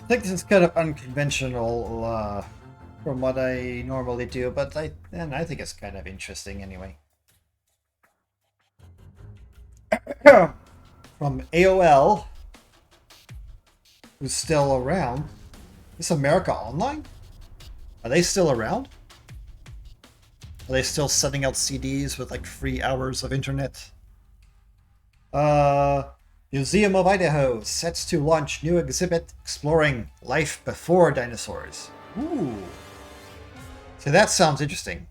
think this is kind of unconventional from what I normally do, but I think it's kind of interesting anyway. From AOL, who's still around. Is America Online? Are they still around? Are they still sending out CDs with like free hours of internet? Uh, Museum of Idaho sets to launch new exhibit exploring life before dinosaurs. Ooh. So that sounds interesting.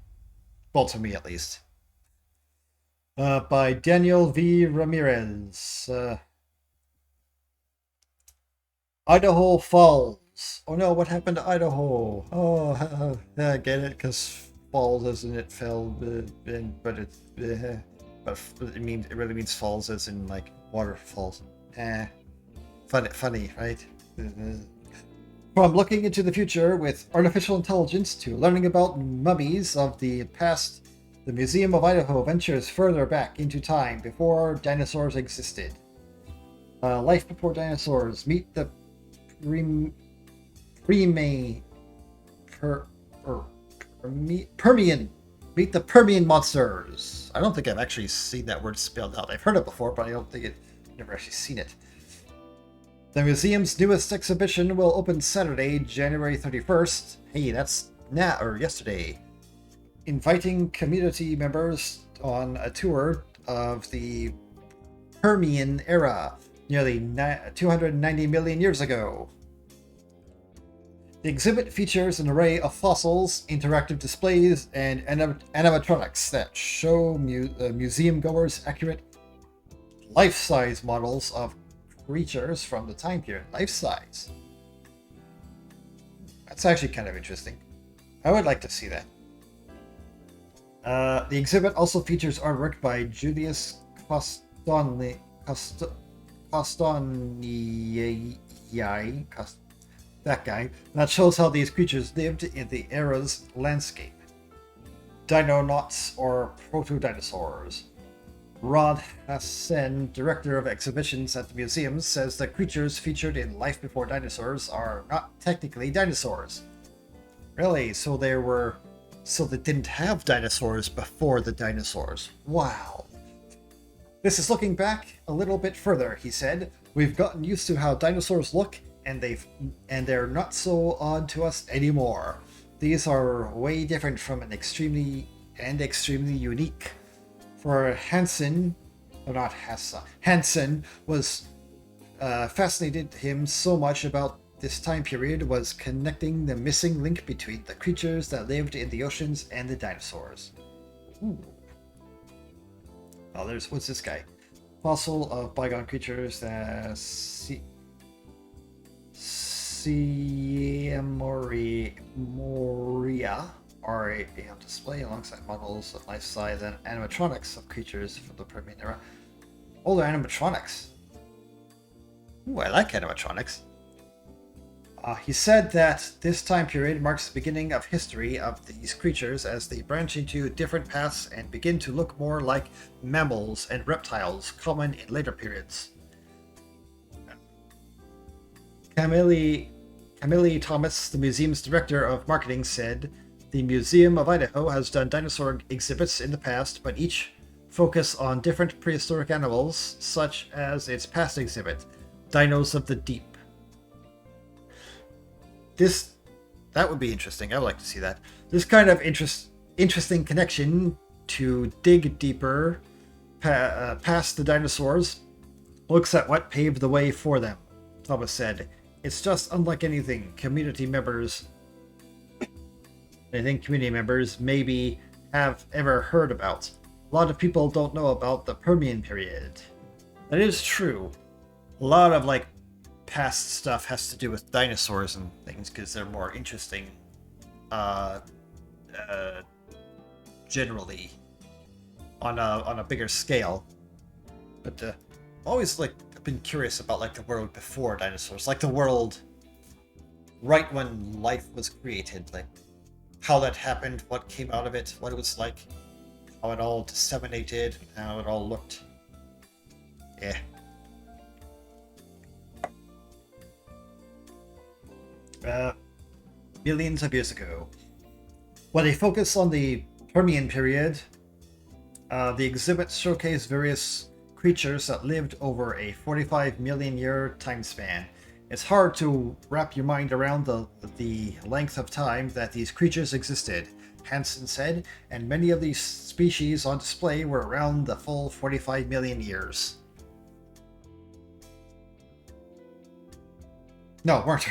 Well, to me at least. By Daniel V. Ramirez. Idaho Falls. Oh no, what happened to Idaho? Oh, I get it, because falls as in it fell, but it really means falls as in like waterfalls. Funny, right? From looking into the future with artificial intelligence to learning about mummies of the past, the Museum of Idaho ventures further back into time before dinosaurs existed. Life before dinosaurs. Meet the Permian. Meet the Permian monsters. I don't think I've actually seen that word spelled out. I've heard it before, but I don't think I've never actually seen it. The museum's newest exhibition will open Saturday, January 31st. Hey, that's now or yesterday. Inviting community members on a tour of the Permian era, nearly 290 million years ago. The exhibit features an array of fossils, interactive displays, and animatronics that show museum goers accurate life-size models of creatures from the time period. Life-size. That's actually kind of interesting. I would like to see that. The exhibit also features artwork by Julius Costoni, that guy, that shows how these creatures lived in the era's landscape. Dinonauts or proto-dinosaurs. Rod Hassen, director of exhibitions at the museum, says the creatures featured in Life Before Dinosaurs are not technically dinosaurs. Really? So they didn't have dinosaurs before the dinosaurs. Wow. This is looking back a little bit further, he said. We've gotten used to how dinosaurs look, and they're not so odd to us anymore. These are way different from an extremely unique. For Hansen, or not Hassan, Hansen was fascinated him so much about this time period was connecting the missing link between the creatures that lived in the oceans and the dinosaurs. Ooh. Oh, what's this guy? Fossil of bygone creatures that Moria are on display alongside models of life size and animatronics of creatures from the Permian era. Older animatronics. Ooh, I like animatronics. He said that this time period marks the beginning of history of these creatures as they branch into different paths and begin to look more like mammals and reptiles common in later periods. Camille Thomas, the museum's director of marketing, said, "The Museum of Idaho has done dinosaur exhibits in the past, but each focus on different prehistoric animals, such as its past exhibit, Dinos of the Deep." That would be interesting. I would like to see that. This kind of interesting connection to dig deeper past the dinosaurs looks at what paved the way for them, Thomas said. It's just unlike anything community members maybe have ever heard about. A lot of people don't know about the Permian period. That is true. A lot of past stuff has to do with dinosaurs and things because they're more interesting generally on a bigger scale. But always I've been curious about the world before dinosaurs, the world right when life was created, how that happened, what came out of it, what it was like, how it all disseminated, how it all looked. Yeah. uh, millions of years ago. When they focus on the Permian period, the exhibits showcase various creatures that lived over a 45 million year time span. It's hard to wrap your mind around the length of time that these creatures existed, Hansen said, and many of these species on display were around the full 45 million years. No, weren't.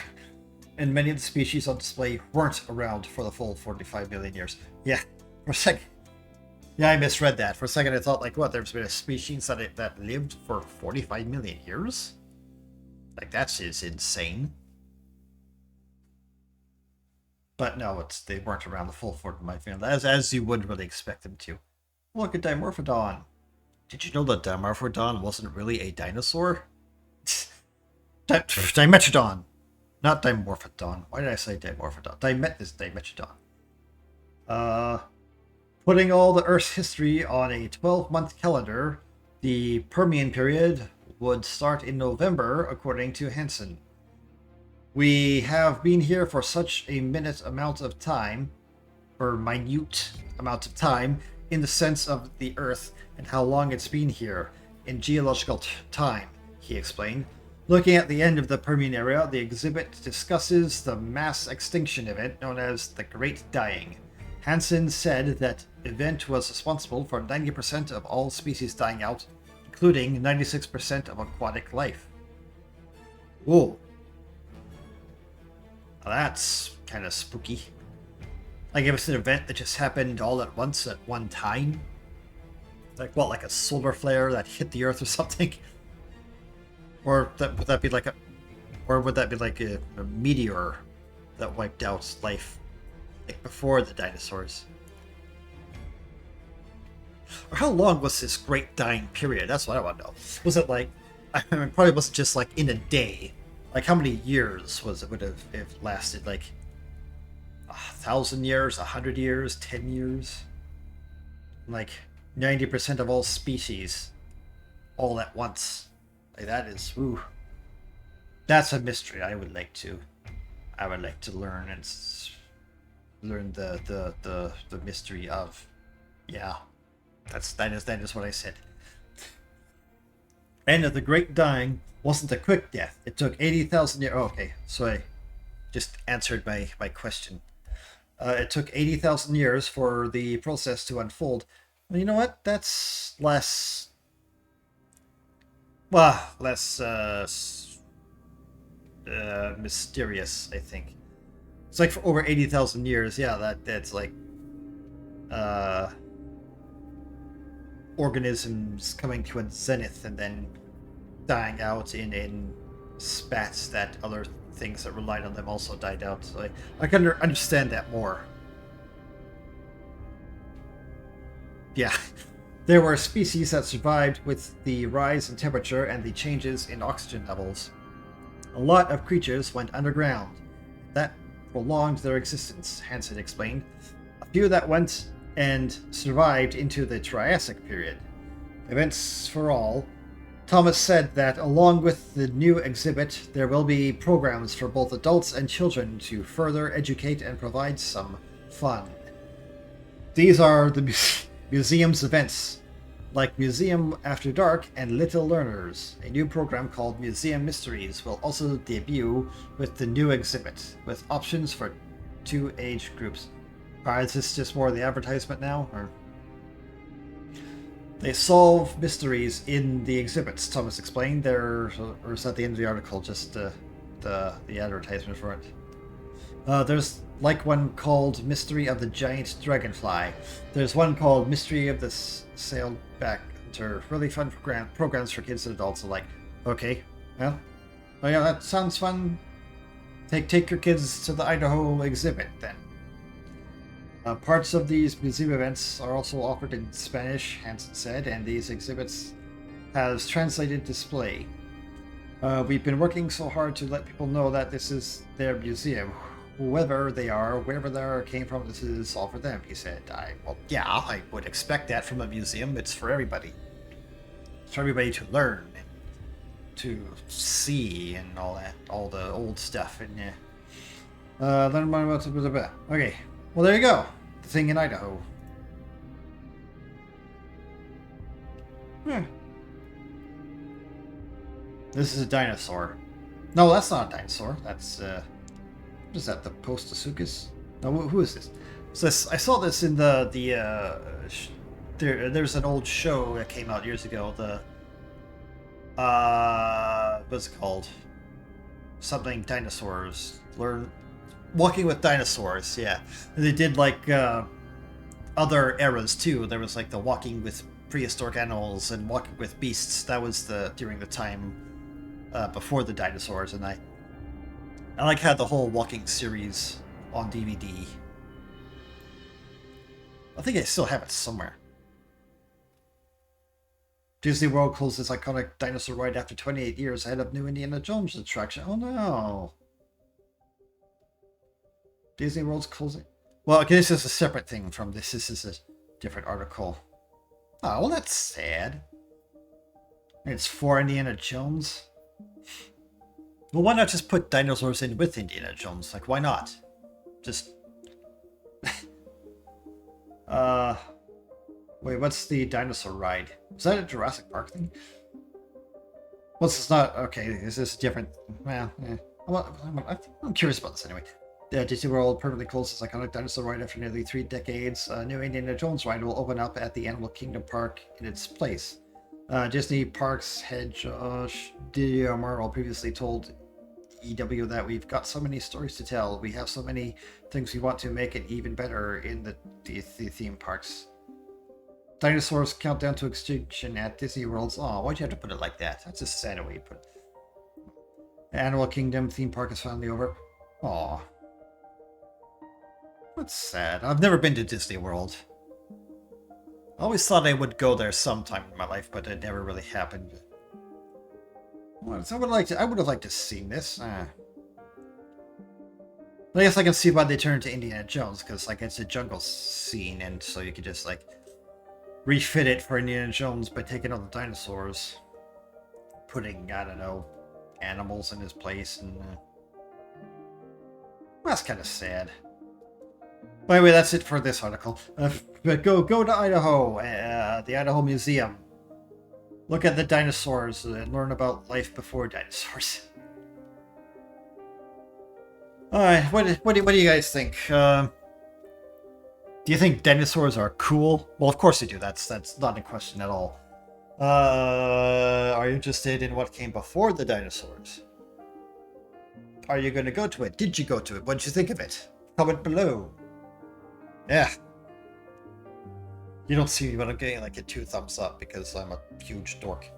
And many of the species on display weren't around for the full 45 million years. Yeah, for a second. Yeah, I misread that. For a second I thought, like, what, there's been a species that lived for 45 million years? Like, that's just insane. But no, they weren't around the full 45 million, as you would really expect them to. Look at Dimorphodon. Did you know that Dimorphodon wasn't really a dinosaur? Dimetrodon. Not Dimorphodon. Why did I say Dimorphodon? Dimetrodon. Putting all the Earth's history on a 12-month calendar, the Permian period would start in November, according to Hansen. We have been here for such a minute amount of time, in the sense of the Earth and how long it's been here, in geological time, he explained. Looking at the end of the Permian era, the exhibit discusses the mass extinction event known as the Great Dying. Hansen said that event was responsible for 90% of all species dying out, including 96% of aquatic life. Whoa. Now that's kind of spooky. Like, if it's an event that just happened all at once at one time. Like, what, like a solar flare that hit the Earth or something? Or would that be like a meteor that wiped out life, like, before the dinosaurs? Or how long was this Great Dying period? That's what I want to know. Was it like, I mean, it probably wasn't just like in a day. Like, how many years would have lasted? Like 1,000 years, 100 years, 10 years? Like 90% of all species all at once. Like, that is, ooh. That's a mystery I would like to learn and learn the mystery of. Yeah. That is what I said. And the Great Dying wasn't a quick death. It took 80,000 years. Oh, okay, so I just answered my question. It took 80,000 years for the process to unfold. Well, you know what? That's less mysterious, I think. It's like for over 80,000 years. Yeah, that's like organisms coming to a zenith and then dying out in spats that other things that relied on them also died out. So I can understand that more. Yeah. There were species that survived with the rise in temperature and the changes in oxygen levels. A lot of creatures went underground. That prolonged their existence, Hansen explained. A few that went and survived into the Triassic period. Events for all. Thomas said that along with the new exhibit, there will be programs for both adults and children to further educate and provide some fun. These are the museum's events, like Museum After Dark and Little Learners. A new program called Museum Mysteries will also debut with the new exhibit, with options for 2 age groups. Is this just more of the advertisement now, or? They solve mysteries in the exhibits, Thomas explained. Or is that the end of the article, just the advertisement for it? There's like one called Mystery of the Giant Dragonfly. There's one called Mystery of the Sailback Hunter. Really fun programs for kids and adults alike. Okay, well, oh yeah, that sounds fun. Take your kids to the Idaho exhibit then. Parts of these museum events are also offered in Spanish, Hansen said, and these exhibits has translated display. We've been working so hard to let people know that this is their museum. Whoever they are, wherever they are, came from, this is all for them, he said. I would expect that from a museum. It's for everybody. It's for everybody to learn and to see and all that, all the old stuff. And Learn more about the. Okay. Well, there you go. The thing in Idaho. Hmm. This is a dinosaur. No, that's not a dinosaur. That's what is that? The Postasuchus? No, who is this? So this, I saw this in there's an old show that came out years ago. The what's it called? Something dinosaurs. Learn walking with dinosaurs. Yeah, and they did like other eras too. There was like the walking with prehistoric animals and walking with beasts. That was during the time before the dinosaurs, and I like had the whole walking series on DVD. I think I still have it somewhere. Disney World closed its iconic dinosaur ride after 28 years ahead of new Indiana Jones attraction. Oh no! Disney World's closing. Well, okay, this is a separate thing from this. This is a different article. Oh, well, that's sad. It's for Indiana Jones. Well, why not just put dinosaurs in with Indiana Jones? Like, why not? Just... Wait, what's the dinosaur ride? Is that a Jurassic Park thing? Well, this is not... Okay, is this different? Well, I'm curious about this anyway. Disney World permanently closed its iconic dinosaur ride after nearly 3 decades. A new Indiana Jones ride will open up at the Animal Kingdom Park in its place. Disney Parks head Josh D'Amaro previously told EW that we've got so many stories to tell. We have so many things we want to make it even better in the theme parks. Dinosaurs count down to extinction at Disney World's. Oh, why'd you have to put it like that? That's a sad way to put it. Animal Kingdom theme park is finally over. Aw. That's sad. I've never been to Disney World. I always thought I would go there sometime in my life, but it never really happened. Well, I would have liked to see this. I guess I can see why they turned to Indiana Jones, because like it's a jungle scene, and so you could just like refit it for Indiana Jones by taking out the dinosaurs, putting, I don't know, animals in his place, and well, that's kind of sad. But anyway, that's it for this article. But go to Idaho, the Idaho Museum. Look at the dinosaurs and learn about life before dinosaurs. All right, what do you guys think? Do you think dinosaurs are cool? Well, of course you do. That's not a question at all. Are you interested in what came before the dinosaurs? Are you going to go to it? Did you go to it? What did you think of it? Comment below. Yeah. You don't see me, but I'm getting like a 2 thumbs up because I'm a huge dork.